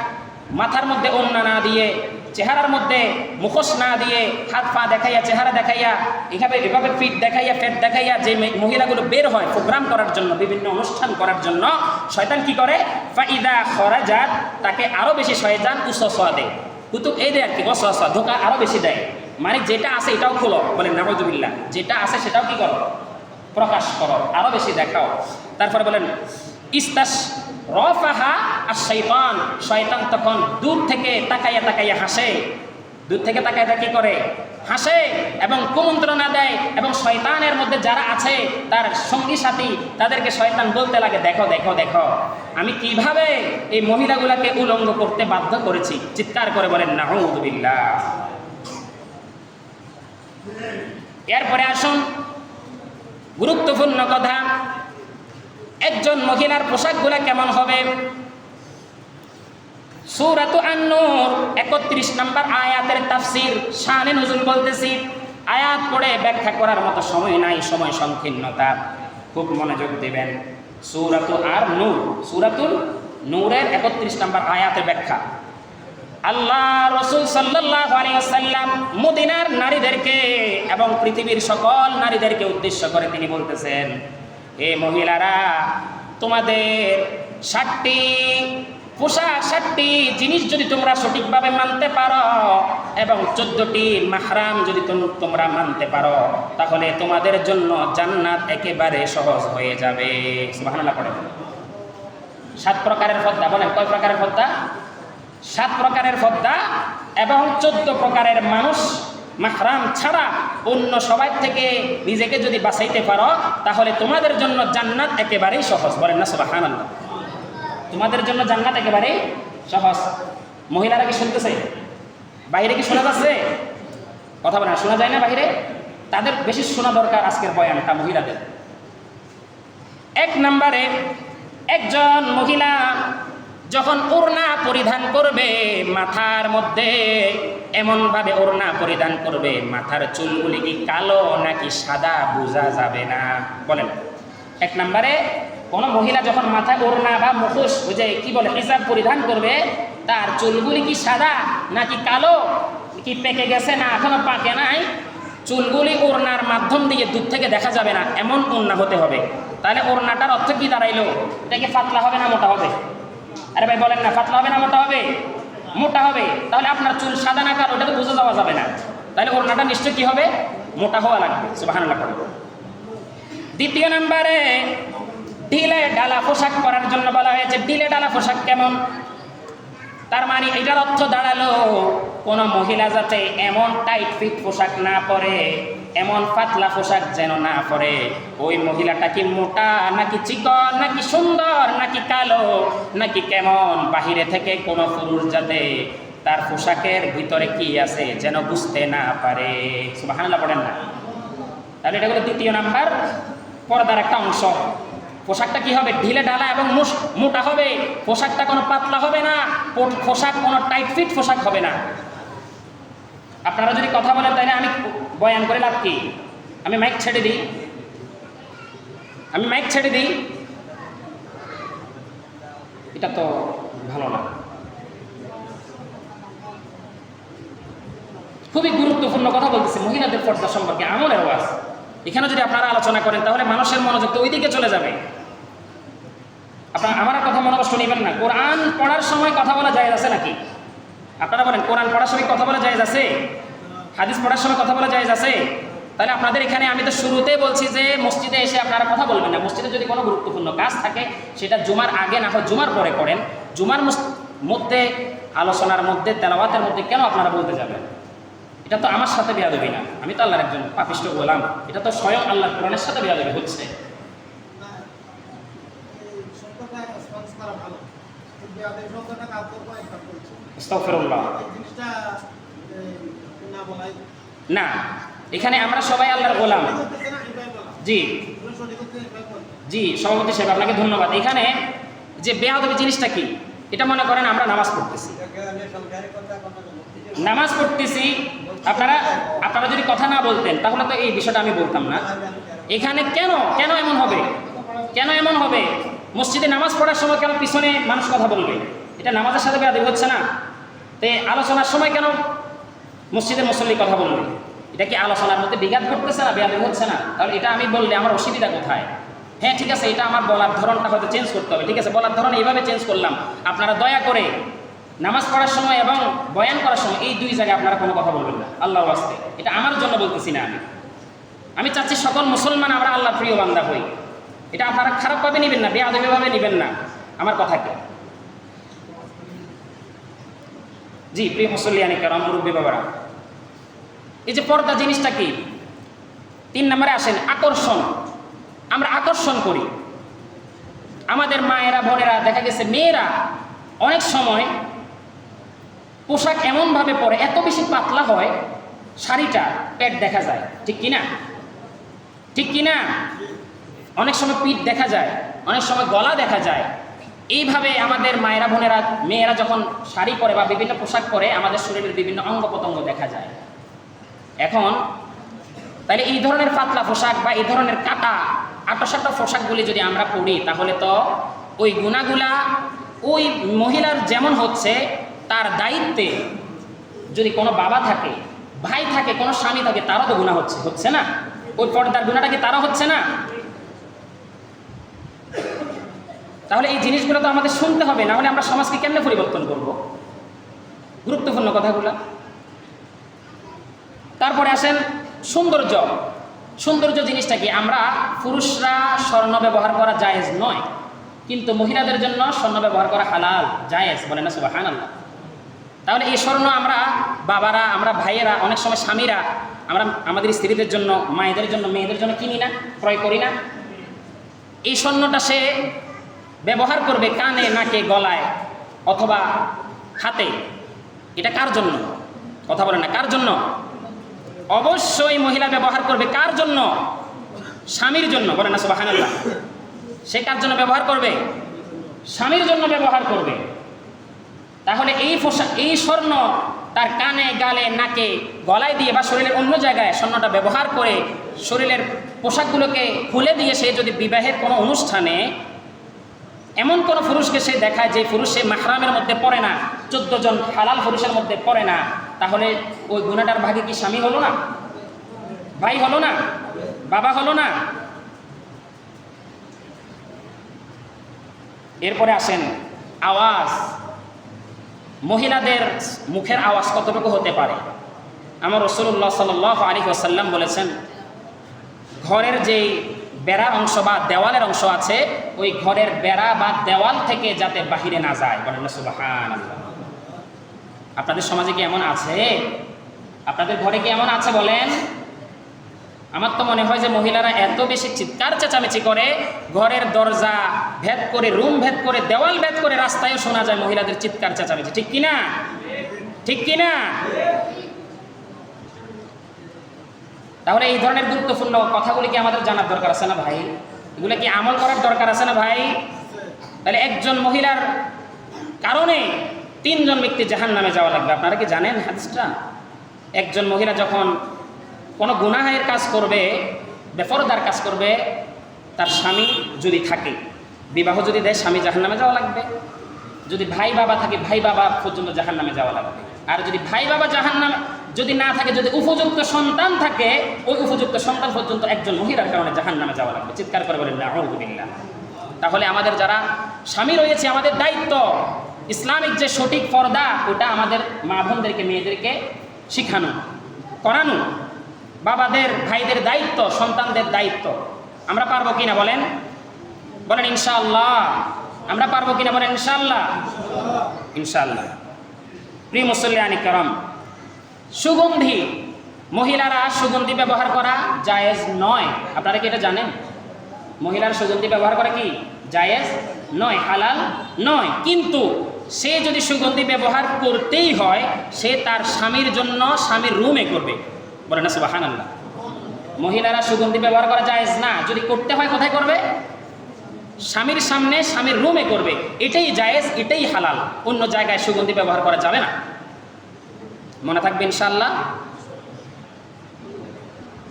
মাথার মধ্যে ওড়না না দিয়ে, চেহারার মধ্যে মুখোশ না দিয়ে, হাত পা দেখাইয়া, চেহারা দেখাইয়া, এভাবে পিঠ দেখাইয়া, পেট দেখাইয়া যে মহিলাগুলো বের হয় প্রোগ্রাম করার জন্য, বিভিন্ন অনুষ্ঠান করার জন্য, শয়তান কি করে, ফাইদা খরাজাত, তাকে আরো বেশি শয়তান উসওয়াসা দেয়, কুতুব এই দেয় আর কি, ওয়াসওয়াসা, ধোঁকা আরো বেশি দেয়। মানে যেটা আছে এটাও খোলো, বলেন নাউযুবিল্লাহ, যেটা আছে সেটাও কি করো, প্রকাশ করো, আরো বেশি দেখাও। তারপরে বলেন ইস্তাস রফাহা আশ-শাইতান, শয়তান তখন দূর থেকে তাকাইয়া হাসে, দূর থেকে তাকাইয়া কি করে, হাসে এবং কুমন্ত্রণা দেয়, এবং শয়তানের মধ্যে যারা আছে তার সঙ্গী সাথী তাদেরকে শয়তান বলতে লাগে, দেখো দেখো দেখো আমি কিভাবে এই মহিলাগুলাকে উলঙ্গ করতে বাধ্য করেছি। চিৎকার করে বলেন নাউযুবিল্লাহ। এরপরে আসুন গুরুত্বপূর্ণ কথা, একজন মহিলার পোশাকগুলা কেমন হবে। সূরাতু আন-নূর ৩১ নম্বর আয়াতের তাফসীর, শানে নুজুল বলতেছি। আয়াত পড়ে ব্যাখ্যা করার মতো সময় নাই, সময় সংকীর্ণতা, খুব মনোযোগ দিবেন। সূরাতুল নূরের ৩১ নম্বর আয়াতের ব্যাখ্যা। আল্লাহ রাসূল সাল্লাল্লাহু আলাইহি ওয়াসাল্লাম মদিনার নারীদেরকে এবং পৃথিবীর সকল নারীদেরকে উদ্দেশ্য করে তিনি বলতেছেন, হে মহিলারা, তোমাদের 60টি জিনিস যদি তোমরা সঠিকভাবে মানতে পারো এবং 14টি মাহরাম যদি তোমরা মানতে পারো, তাহলে তোমাদের জন্য জান্নাত একেবারে সহজ হয়ে যাবে। সুবহানাল্লাহ পড়ে। 7 প্রকারের পর্দা, বলেন কয় প্রকারের পর্দা? 7 প্রকারের পর্দা এবং 14 প্রকারের মানুষ মাহরাম ছাড়া অন্য সবাই থেকে নিজেকে যদি বাঁচাইতে পারো তাহলে তোমাদের জন্য জান্নাত একেবারেই সহজ। বলেন না সুবহানাল্লাহ। তোমাদের জন্য জান্নাত একেবারেই সহজ। মহিলারা কি শুনতেছে? বাইরে কি শোনা যাচ্ছে? কথা বলে না, শোনা যায় না বাইরে? তাদের বেশি শোনা দরকার আজকের বয়ানটা মহিলাদের। 1 নম্বরে, একজন মহিলা যখন ওড়না পরিধান করবে, মাথার মধ্যে এমনভাবে ওড়না পরিধান করবে, মাথার চুলগুলি কি কালো নাকি সাদা বোঝা যাবে না। বলেন, 1 নম্বরে কোনো মহিলা যখন মাথায় ওড়না বা মুখোশ, ওই যে কি বলে হিজাব পরিধান করবে, তার চুলগুলি কি সাদা নাকি কালো, কি পেকে গেছে না এখনো পাকে নাই, চুলগুলি ওড়নার মাধ্যম দিয়ে দূর থেকে দেখা যাবে না, এমন ওড়না হতে হবে। তাহলে ওড়নাটার অর্থ কি দাঁড়াইলো? এটা কি পাতলা হবে না মোটা হবে? আরে ভাই বলেন না, পাতলা হবে না মোটা হবে? মোটা হবে। তাহলে আপনার চুল সাদা না কালো ওটা তো বোঝা যাওয়া যাবে না। তাহলে ওড়নাটা নিশ্চয় কি হবে? মোটা হওয়া লাগবে। সুবহানাল্লাহ। 2 নম্বরে, ঢিলে ঢালা পোশাক পরার জন্য বলা হয়েছে। ঢিলে ঢালা পোশাক কেমন? তার মানে এটার অর্থ দাঁড়ালো কোনো মহিলা যাতে এমন টাইট ফিট পোশাক না পরে, এমন পাতলা পোশাক যেন না পরে। ওই মহিলাটা কি মোটা নাকি চিকন নাকি সুন্দর নাকি কালো নাকি কেমন, বাহিরে থেকে কোনো পুরুষ যাতে তার পোশাকের ভিতরে কি আছে যেন বুঝতে না পারে। সুবহানাল্লাহ পড়েন না। তাহলে এটা হলো 2 নাম্বার পর্দার একটা অংশ। পোশাকটা কি হবে? ঢিলে ঢালা এবং মোটা হবে। পোশাকটা কোনো পাতলা হবে না, পোশাক কোনো টাইট ফিট পোশাক হবে না। আপনারা যদি কথা বলেন তাহলে আমি বয়ান করে লাভ কি? আমি মাইক ছেড়ে দিই, এটা তো ভালো না। খুবই গুরুত্বপূর্ণ কথা বলতেছি মহিলাদের পর্দা সম্পর্কে, আমলের ওয়াজ। এখানে যদি আপনারা আলোচনা করেন তাহলে মানুষের মনোযোগ তো ওই দিকে চলে যাবে। আপনারা আমার কথা মনোকষ্ট নেবেন না। কোরআন পড়ার সময় কথা বলা জায়েজ আছে নাকি? আপনারা বলেন, কোরআন পড়ার সময় কথা বলা জায়েজ আছে? হাদিস পড়ার সময় কথা বলা জায়েজ আছে? তাহলে আপনাদের এখানে আমি তো শুরুতেই বলছি যে মসজিদে এসে আপনারা কথা বলবেন না। মসজিদে যদি কোনো গুরুত্বপূর্ণ কাজ থাকে সেটা জুমার আগে না হয় জুমার পরে করেন। জুমার মধ্যে আলোচনার মধ্যে তেলাওয়াতের মধ্যে কেন আপনারা বলতে যাবেন? এটা তো আমার সাথে বেয়াদবি না। আমি তো আল্লাহর একজন পাপিষ্ঠ গোলাম। এটা তো স্বয়ং আল্লাহর কোরআনের সাথে বেয়াদবি হচ্ছে। আস্তাগফিরুল্লাহ। না, এখানে আমরা সবাই আল্লাহর গোলাম। জি জি, সভাপতি সাহেব আপনাকে ধন্যবাদ। এখানে যে বেয়াদবি জিনিসটা কি, এটা মনে করেন আমরা নামাজ পড়তেছি, আপনারা যদি কথা না বলতেন তাহলে তো এই বিষয়টা আমি বলতাম না। এখানে কেন এমন হবে? মসজিদে নামাজ পড়ার সময় কেন পিছনে মানুষ কথা বলবে? এটা নামাজের সাথে বেয়াদবি হচ্ছে না? তো আলোচনার সময় কেন মসজিদের মুসল্লি কথা বলবে? এটা কি আলোচনার মধ্যে বিঘাত করতেছে না, বেয়াদবি হচ্ছে না? তাহলে এটা আমি বললে আমার অসুবিধা কোথায়? হ্যাঁ ঠিক আছে, এটা আমার বলার ধরনটা হয়তো চেঞ্জ করতে হবে। ঠিক আছে, বলার ধরন এইভাবে চেঞ্জ করলাম। আপনারা দয়া করে নামাজ পড়ার সময় এবং বয়ান করার সময় এই 2 জায়গায় আপনারা কোনো কথা বলবেন না, আল্লাহর ওয়াস্তে। এটা আমার জন্য বলতেছি না, আমি চাচ্ছি সকল মুসলমান আমরা আল্লাহর প্রিয় বান্দা হই। এটা আপনারা খারাপভাবে নেবেন না, বেয়াদবিভাবে নেবেন না আমার কথাকে। জি প্রিয় মুসল্লিয়ানি কেরাম, মুরব্বী বাবারা, এই যে পর্দা জিনিসটা কি? 3 নম্বরে আসেন, আকর্ষণ। আমরা আকর্ষণ করি। আমাদের মায়েরা বোনেরা, দেখা গেছে মেয়েরা অনেক সময় পোশাক এমনভাবে পরে, এত বেশি পাতলা হয় শাড়িটা, পেট দেখা যায়। ঠিক কিনা? অনেক সময় পিঠ দেখা যায়, অনেক সময় গলা দেখা যায়। এইভাবে আমাদের মায়েরা বোনেরা, মেয়েরা যখন শাড়ি পরে বা বিভিন্ন পোশাক পরে আমাদের শরীরের বিভিন্ন অঙ্গ প্রত্যঙ্গ দেখা যায়। এখন তাহলে এই ধরনের পাতলা পোশাক বা এই ধরনের আটো-সাটো পোশাকগুলি যদি আমরা পরি তাহলে তো ওই গুণাগুলা ওই মহিলার যেমন হচ্ছে, তার দায়িত্বে যদি কোনো বাবা থাকে, ভাই থাকে, কোনো স্বামী থাকে, তারও তো গুণা হচ্ছে না? ওই পর্দার গুণাটা কি তারও হচ্ছে না? তাহলে এই জিনিসগুলো তো আমাদের শুনতে হবে, না হলে আমরা সমাজকে কেমনে পরিবর্তন করব? গুরুত্বপূর্ণ কথাগুলো। তারপরে আসেন সৌন্দর্য জিনিসটা কি? আমরা পুরুষরা স্বর্ণ ব্যবহার করা জায়েজ নয়, কিন্তু মহিলাদের জন্য স্বর্ণ ব্যবহার করা হালাল, জায়েজ। বলেন না সুবহানাল্লাহ। তাহলে এই স্বর্ণ আমরা বাবারা, আমরা ভাইয়েরা, অনেক সময় স্বামীরা আমরা আমাদের স্ত্রীদের জন্য, মায়েদের জন্য, মেয়েদের জন্য কিনি না, ক্রয় করি না। এই স্বর্ণটা সে ব্যবহার করবে কানে, নাকে, গলায় অথবা হাতে। এটা কার জন্য? কথা বলেন না, কার জন্য? অবশ্যই মহিলা ব্যবহার করবে কার জন্য? স্বামীর জন্য। বলেন না সুবহানাল্লাহ। সে কার জন্য ব্যবহার করবে? স্বামীর জন্য ব্যবহার করবে। তাহলে এই স্বর্ণ তার কানে, গালে, নাকে, গলায় দিয়ে বা শরীরের অন্য জায়গায় স্বর্ণটা ব্যবহার করে শরীরের পোশাকগুলোকে খুলে দিয়ে সে যদি বিবাহের কোনো অনুষ্ঠানে এমন কোনো পুরুষকে সে দেখায় যে পুরুষ সে মাহরামের মধ্যে পড়ে না, 14 জন হালাল পুরুষের মধ্যে পড়ে না, তাহলে ওই গুনাহটার ভাগে কি স্বামী হলো না? ভাই হলো না? বাবা হলো না? এরপরে আসেন আওয়াজ। মহিলাদের মুখের আওয়াজ কতটুকু হতে পারে? আমার রাসূলুল্লাহ সাল্লাল্লাহু আলাইহি ওয়াসাল্লাম বলেছেন, ঘরের যেই বেড়া অংশ বা দেওয়ালের অংশ আছে, ওই ঘরের বেড়া বা দেওয়াল থেকে যাতে বাহিরে না যায়। বলেন না সুবহানাল্লাহ। আপনাদের সমাজে কি এমন আছে? আপনাদের ঘরে কি এমন আছে বলেন? আমার তো মনে হয় যে মহিলারা এত বেশি চিৎকার চেঁচামেচি করে, ঘরের দরজা ভেদ করে, রুম ভেদ করে, দেওয়াল ভেদ করে রাস্তায়ও শোনা যায় মহিলাদের চিৎকার চেঁচামেচি। ঠিক কিনা? ঠিক কিনা? তাহলে এই ধরনের গুরুত্বপূর্ণ কথাগুলি কি আমাদের জানার দরকার আছে না ভাই? এগুলো কি আমল করার দরকার আছে না ভাই? তাহলে একজন মহিলার কারণে 3 জন ব্যক্তি জাহান্নামে যাওয়া লাগবে। আপনারা কি জানেন হাদিসটা? একজন মহিলা যখন কোনো গুনাহের কাজ করবে, বেপরদার কাজ করবে, তার স্বামী যদি থাকে, বিবাহ যদি দেয়, স্বামী জাহান্নামে যাওয়া লাগবে। যদি ভাই বাবা থাকে, ভাই বাবা পর্যন্ত জাহান্নামে যাওয়া লাগবে। আর যদি ভাই বাবা জাহান্নামে যদি না থাকে, যদি উপযুক্ত সন্তান থাকে, ওই উপযুক্ত সন্তান পর্যন্ত একজন মহিলার কারণে জাহান্নামে যাওয়া লাগবে। চিৎকার করে বলেন নাউযুবিল্লাহ। তাহলে আমাদের যারা স্বামী রয়েছে, আমাদের দায়িত্ব ইসলামিক যে সঠিক পর্দা, ওটা আমাদের মা বোনদেরকে, মেয়েদেরকে শিখানো, করানো। বাবাদের, ভাইদের দায়িত্ব, সন্তানদের দায়িত্ব। আমরা পারবো কিনা বলেন? বলেন ইনশাআল্লাহ। আমরা পারবো কিনা বলেন ইনশাআল্লাহ? ইনশাআল্লাহ। প্রিয় মুসল্লিয়ানি কেরাম, সুগন্ধি, মহিলারা সুগন্ধি ব্যবহার করা জায়েজ নয়। আপনারা কি এটা জানেন? মহিলার সুগন্ধি ব্যবহার করা কি জায়েজ নয়, হালাল নয়। কিন্তু সে যদি সুগন্ধি ব্যবহার করতেই হয়, সে তার স্বামীর জন্য স্বামীর রুমে করবে। বলেন না সুবহানাল্লাহ। মহিলারা সুগন্ধি ব্যবহার করা জায়েজ না। যদি করতে হয় কোথায় করবে? স্বামীর সামনে, স্বামীর রুমে করবে। এটাই জায়েজ, এটাই হালাল। অন্য জায়গায় সুগন্ধি ব্যবহার করা যাবে না। মনে থাকবে ইনশাআল্লাহ।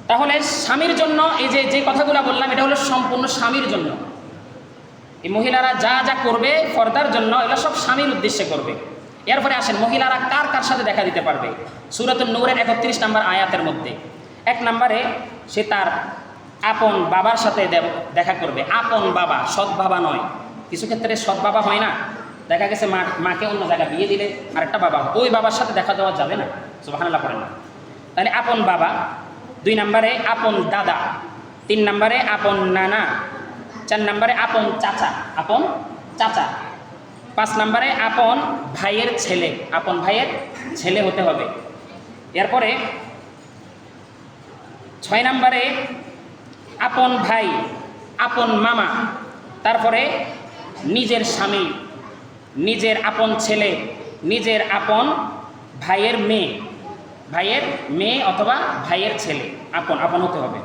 তাহলে স্বামীর জন্য এই যে কথাগুলো বললাম, এটা হলো সম্পূর্ণ স্বামীর জন্য। এই মহিলারা যা যা করবে পর্দার জন্য, এগুলো সব স্বামীর উদ্দেশ্যে করবে। এরপরে আসেন, মহিলারা কার কার সাথে দেখা দিতে পারবে? সূরাতুন নূরের 31 নম্বর আয়াতের মধ্যে 1 নম্বরে সে তার আপন বাবার সাথে দেখা করবে। আপন বাবা, সৎ বাবা নয়। কিছু ক্ষেত্রে সৎ বাবা হয় না, দেখা গেছে মাকে অন্য জায়গায় বিয়ে দিলে আরেকটা বাবা, ওই বাবার সাথে দেখা দেওয়া যাবে না। সুবহানাল্লাহ পড়েন না। তাহলে আপন বাবা। 2 নম্বরে আপন দাদা। 3 নম্বরে আপন নানা। 4 নম্বরে আপন চাচা, আপন চাচা। 5 নম্বরে আপন ভাইয়ের ছেলে, আপন ভাইয়ের ছেলে হতে হবে। এরপরে 6 নম্বরে আপন ভাই, আপন মামা। তারপরে নিজের স্বামী, নিজের আপন ছেলে, নিজের আপন ভাইয়ের মেয়ে, ভাইয়ের মেয়ে অথবা ভাইয়ের ছেলে, আপন আপন হতে হবে।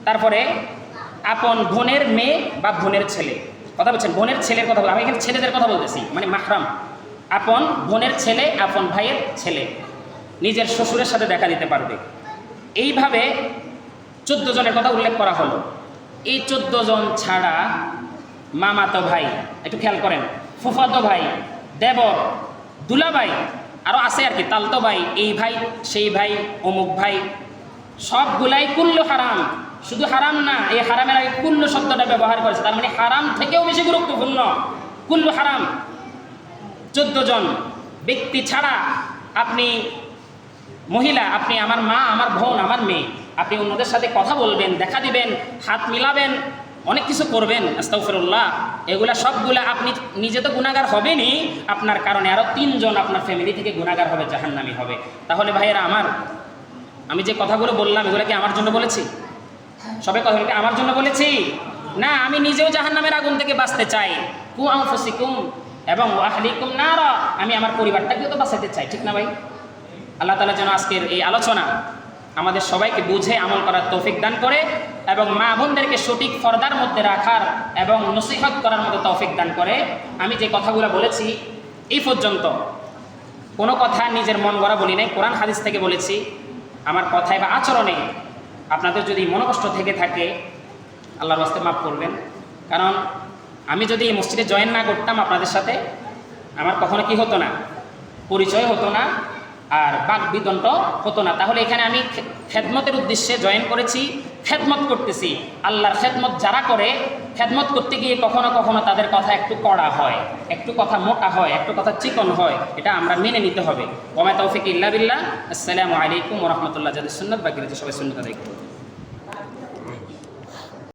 তারপরে আপন বোনের মেয়ে বা বোনের ছেলে। কথা বলছেন, বোনের ছেলের কথা বলছি, আমি এখানে ছেলেদের কথা বলতেছি, মানে মাহরাম। আপন বোনের ছেলে, আপন ভাইয়ের ছেলে, নিজের শ্বশুরের সাথে দেখা দিতে পারবে। এইভাবে 14 জনের কথা উল্লেখ করা হলো। এই 14 জন ছাড়া মামাতো ভাই, একটু খেয়াল করেন, ফুফাতো ভাই, দেবর, দুলাভাই, আরও আছে আর কি, তালতো ভাই, এই ভাই, সেই ভাই, অমুক ভাই, সবগুলাই কুল্লু হারাম। শুধু হারাম না, এই হারামের আগে কুল্লু শব্দটা ব্যবহার করেছে, তার মানে হারাম থেকেও বেশি গুরুত্বপূর্ণ কুল্লু হারাম। 14 জন ব্যক্তি ছাড়া আপনি মহিলা, আপনি আমার মা, আমার বোন, আমার মেয়ে, আপনি অন্যদের সাথে কথা বলবেন, দেখা দিবেন, হাত মিলাবেন, অনেক কিছু করবেন, আস্তাগফিরুল্লাহ, এগুলা সবগুলা আপনি নিজে তো গুনাহগার হবেনই, আপনার কারণে আরও 3 জন আপনার ফ্যামিলি থেকে গুনাহগার হবে, জাহান্নামী হবে। তাহলে ভাইয়েরা আমার, আমি যে কথাগুলো বললাম এগুলো কি আমার জন্য বলেছি? সবাই কথা বলতে আমার জন্য বলেছি না, আমি নিজেও জাহান্নামের আগুন থেকে বাঁচতে চাই। কু আনফুসিকুম এবং আহলিকুম নারা, আমি আমার পরিবারটাকেও তো বাঁচাতে চাই, ঠিক না ভাই? আল্লাহ তাআলা যেন আজকের এই আলোচনা আমাদের সবাইকে বুঝে আমল করার তৌফিক দান করে এবং মা বোনদেরকে সঠিক পর্দার মধ্যে রাখার এবং নসিহত করার মতো তৌফিক দান করে। আমি যে কথাগুলো বলেছি এই পর্যন্ত কোনো কথা নিজের মন গড়া বলি নাই, কোরআন হাদিস থেকে বলেছি। আমার কথায় বা আচরণে আপনাদের যদি মনোকষ্ট থেকে থাকে আল্লাহর ওয়াস্তে মাফ করবেন। কারণ আমি যদি এই মসজিদে জয়েন না করতাম আপনাদের সাথে, আমার কখনো কি হতো না, পরিচয় হতো না, আর বাক বিদণ্ড হতো না। তাহলে এখানে আমি খেদমতের উদ্দেশ্যে জয়েন করেছি, খেদমত করতেছি। আল্লাহর খেদমত যারা করে, খেদমত করতে গিয়ে কখনো কখনো তাদের কথা একটু কড়া হয়, একটু কথা মোটা হয়, একটু কথা চিকন হয়, এটা আমরা মেনে নিতে হবে। ওয়া মা তাওফিক ইল্লা বিল্লাহ। আসসালামু আলাইকুম ওয়া রাহমাতুল্লাহ। যাদের সুন্নাত বাকি রয়েছে সবাই সুন্নাত আদায় করুন।